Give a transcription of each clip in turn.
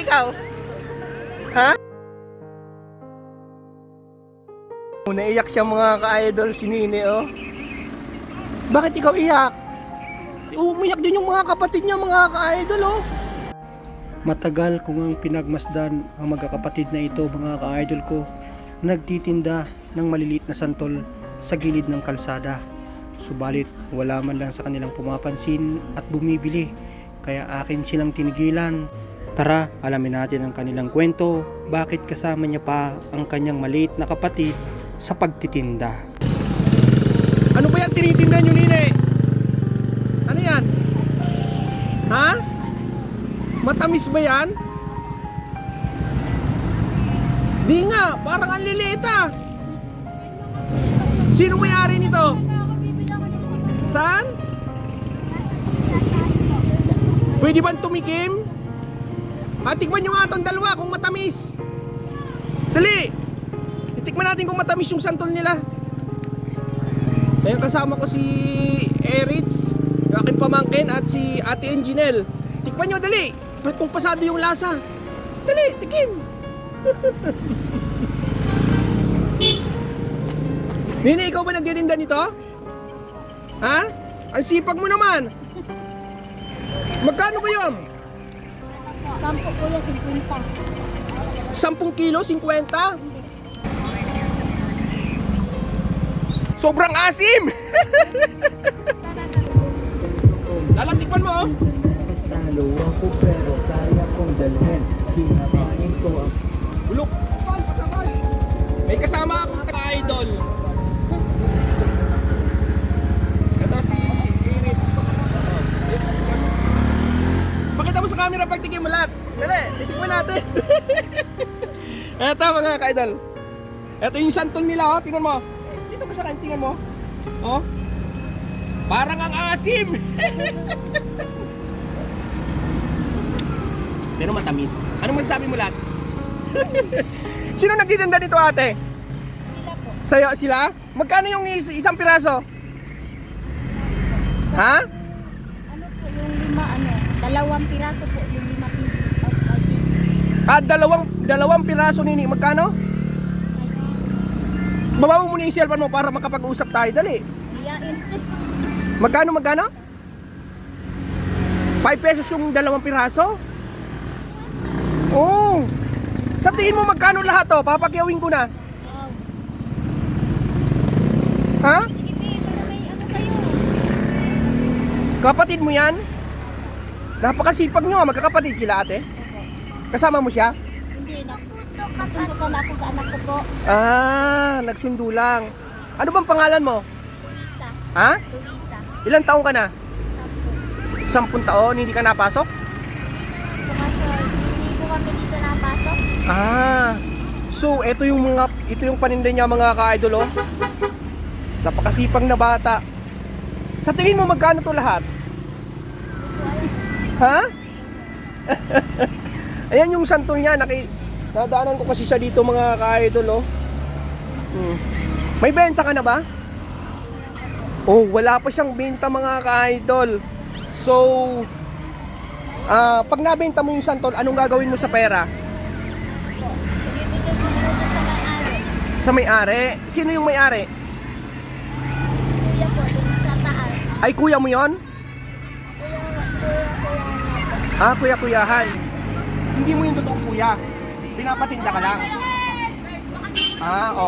ikaw? Ha? Naiyak siya mga ka-idol si Nini, oh. Bakit ikaw iyak? Umiyak din yung mga kapatid niya mga ka-idol, oh. Matagal kong ang pinagmasdan ang magkakapatid na ito mga ka-idol ko. Nagtitinda ng maliliit na santol sa gilid ng kalsada. Subalit wala man lang sa kanilang pumapansin at bumibili. Kaya akin silang tinigilan. Tara, alamin natin ang kanilang kwento. Bakit kasama niya pa ang kanyang maliit na kapatid sa pagtitinda. Ano ba yan tinitinda nyo, Nini? Ano yan? Ha? Matamis ba yan? Di nga, parang ang liliit ah. Sino may-ari nito? Saan? Pwede ba tumikim? Tikman nyo nga itong dalawa kung matamis. Dali! Titikman natin kung matamis yung santol nila. Ngayon kasama ko si Eritz, yung aking pamangkin, at si Ate Anginel. Tikman nyo, dali! Ba't kung pasado yung lasa? Dali, tikim! Nini, ikaw ba nagtitinda nito? Ha? Ang sipag mo naman! Magkano ba yun? 10 kuya, 10 50. kilo, 50? Sobrang asim! Lalatikman mo, oh! Talo ako pero kaya kong dalhin. Kinakain ko ang Bulok! May kasama akong ka-idol. Ito si Eritz. Pakita mo sa camera pag tigim mo lahat. Dali, titikman natin. Ito mga ka-idol. Ito yung santol nila, oh. Tingnan mo. Dito ka sa kain, tingnan mo. Oh. Parang ang asim. Pero matamis. Ano masasabi mo lahat? Sino nagtitinda dito, ate? Sila po. Sayo sila? Magkano yung isang piraso? Ha? Ano po yung 2 piraso po, yung 5 piso. 5 piso. Dalawang piraso, Nini. Magkano? 5 piso. Babawa mo muna yung cellphone mo para makapag-usap tayo. Dali. Iyain. Magkano? 5 pesos yung 2 piraso? Oh. Sa tingin mo magkano lahat to? Papakyawin ko na. Wow. Ha? Sige, para may ano kayo. Kapatid mo yan? Napakasipag nyo. Magkakapatid sila, ate. Kasama mo siya? Hindi, nagsundo sana ako sa anak ko po. Nagsundo lang. Ano bang pangalan mo? Luisa. Ha? Luisa. Ilang taong ka na? 10. 10 taon? Hindi ka napasok? Hindi po kami dito napasok. So ito yung paninda niya mga ka-idol, oh. Napakasipag na bata. Sa tingin mo magkano to lahat? Ha? Ayan yung santol niya, nadaanan ko kasi siya dito mga ka-idol, oh. May benta ka na ba? Oh, wala pa siyang benta mga ka-idol. So, pag nabenta mo yung santol, anong gagawin mo sa pera? Bibigyan ko muna sa may-ari. Sa may-ari? Sino yung may-ari? Kuya po, dun sa taas. Ay, kuya mo yon? Kuya. Kuya-kuyahan. Hindi mo yung totoong kuya. Pinapatinda ka lang.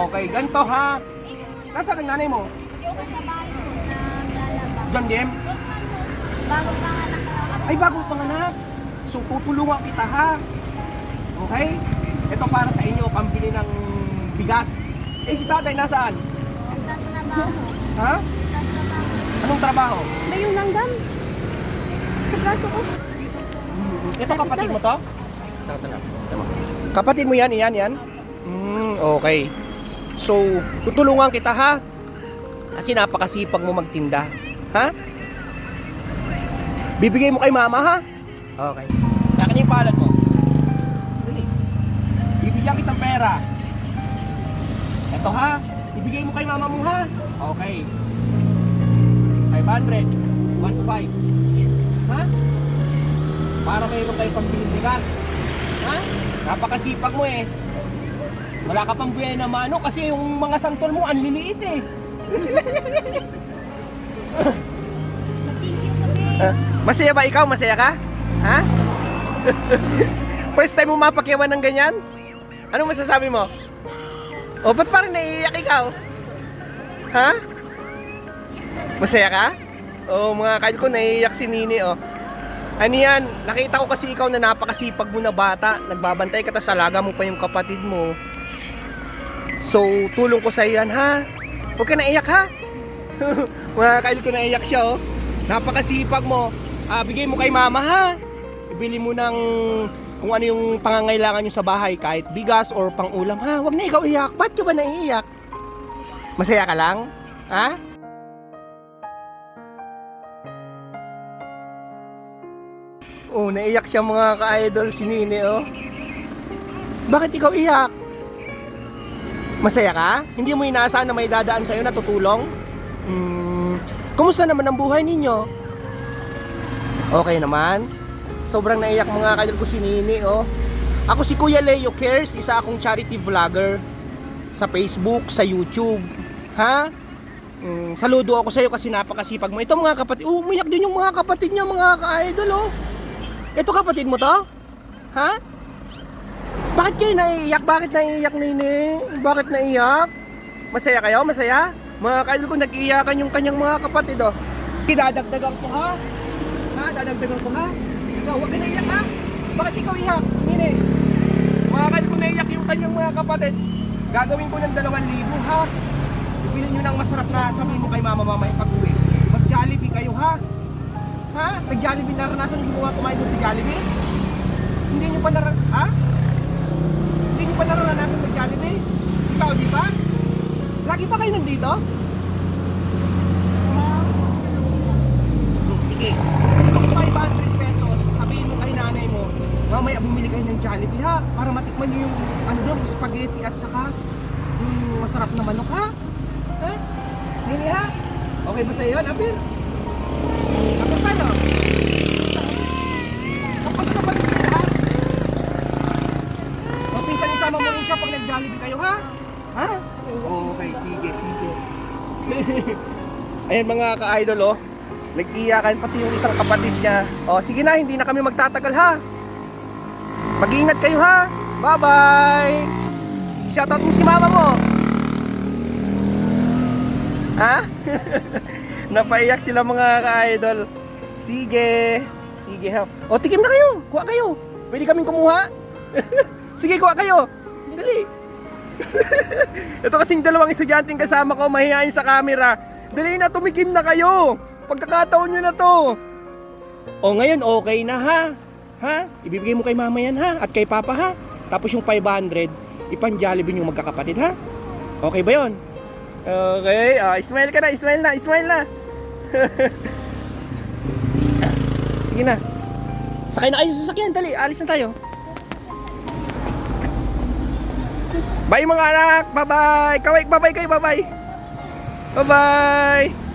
Okay. Ganto ha. Nasaan ang nanay mo? Yung sa bahay po, naglalaba. John Game? Bagong panganak lang. Ay, bagong panganak. So, tutulungan kita ha. Okay? Ito para sa inyo, pambili ng bigas. Eh, si tatay nasaan? Nagtatrabaho. Ha? Nagtatrabaho. Anong trabaho? May yung langgam. Sa braso ko. Ito kapatid mo to? Kapatid mo yan, yan? Okay. So, tutulungan kita ha. Kasi napakasipag mo magtinda. Ha? Bibigay mo kay mama ha? Okay. Kaya yung palad mo. Dali. Bibigyan kitang pera. Ito ha. Ibigay mo kay mama mo ha. Okay. 500. 1.5. Ha? Para mayroon kayo pambiling bigas. Ha? Ha? Napakasipag mo eh. Wala ka pang buhay na mano kasi yung mga santol mo ang liliit eh. Masaya ba ikaw? Masaya ka? Ha? First time mo mapakyawan ng ganyan? Ano masasabi mo? O, ba't parang naiiyak ikaw? Ha? Masaya ka? O, mga kail ko, naiiyak si Nini, o. Ano yan? Nakita ko kasi ikaw na napakasipag mo na bata. Nagbabantay ka, tas alaga mo pa yung kapatid mo. So, tulong ko sa yan, ha? Huwag ka naiyak, ha? Mga kail ko, naiiyak siya, oh. Napakasipag mo. Bigay mo kay mama, ha? Ibili mo ng kung ano yung pangangailangan nyo sa bahay, kahit bigas or pang-ulam, ha? Huwag na ikaw iyak. Ba't ka ba naiiyak? Masaya ka lang? Ha? Oh, naiyak siya mga ka-idol si Nini, oh. Bakit ikaw iyak? Masaya ka? Hindi mo inaasahan na may dadaan sa'yo na tutulong? Kumusta naman ang buhay ninyo? Okay naman? Sobrang naiyak mga ka-idol ko si Nini, oh. Ako si Kuya Leo Cares, isa akong charity vlogger sa Facebook, sa YouTube. Ha? Saludo ako sa'yo kasi napakasipag mo. Ito mga kapatid, umiyak din yung mga kapatid niya mga ka-idol, oh. Ito kapatid mo to? Ha? Bakit kayo naiiyak? Bakit naiiyak, Nini? Bakit naiiyak? Masaya kayo? Masaya? Mga kaidol ko, nag-iiyakan yung kanyang mga kapatid, oh. Dadagdagan ko, ha? Ha? Dadagdagan ko, ha? Ikaw, huwag ka naiiyak, ha? Bakit ikaw iyak, Nini? Mga kaidol ko, naiiyak yung kanyang mga kapatid. Gagawin ko ng 2,000, ha? Ipinan nyo ng masarap na sabihin mo kay mama mamaya pag-uwi. Mag-Jollibee kayo, ha? Ha? Nag-Jollibee, naranasan nyo kumain doon sa Jollibee? Hindi nyo pa ha? Hindi nyo pa naranasan mag-Jollibee? Ikaw, di ba? Lagi pa kayo nandito? Sige. Itong 500 pesos, sabihin mo kay nanay mo, mamaya bumili kayo ng Jollibee, ha? Para matikman nyo yung ano doon, spaghetti at saka yung masarap na manok, ha? Ha? Nini, ha? Okay ba sa'yo, Apir? Ako tayo. Kapag ka balik kayo, ha? O, pinsan isama mo rin siya pag nag-Jollibee kayo, ha? Ha? Okay, sige, sige. Ayan mga ka-idol, oh. Nag-iyakan pati yung isang kapatid niya. O, sige na, hindi na kami magtatagal, ha? Mag-iingat kayo, ha? Bye-bye! Shoutout mo si mama mo. Ha? Napaiyak sila mga ka-idol. Sige. Sige, ha. O, tikim na kayo. Kuha kayo. Pwede kaming kumuha. Sige, kuha kayo. Dali. Ito kasing dalawang estudyanteng kasama ko, mahihain sa camera. Dali na, tumikim na kayo. Pagkakataon nyo na to. O, ngayon, okay na, ha? Ha? Ibibigay mo kay mama yan, ha? At kay papa, ha? Tapos yung 500, ipan-Jollibee yung magkakapatid, ha? Okay ba yun? Okay, smile ka na, smile na, smile na. Sige na. Sakay na kayo sa sasakyan, dali, alis na tayo. Bye mga anak, bye-bye. Kaway, bye-bye kayo, bye-bye. Bye-bye.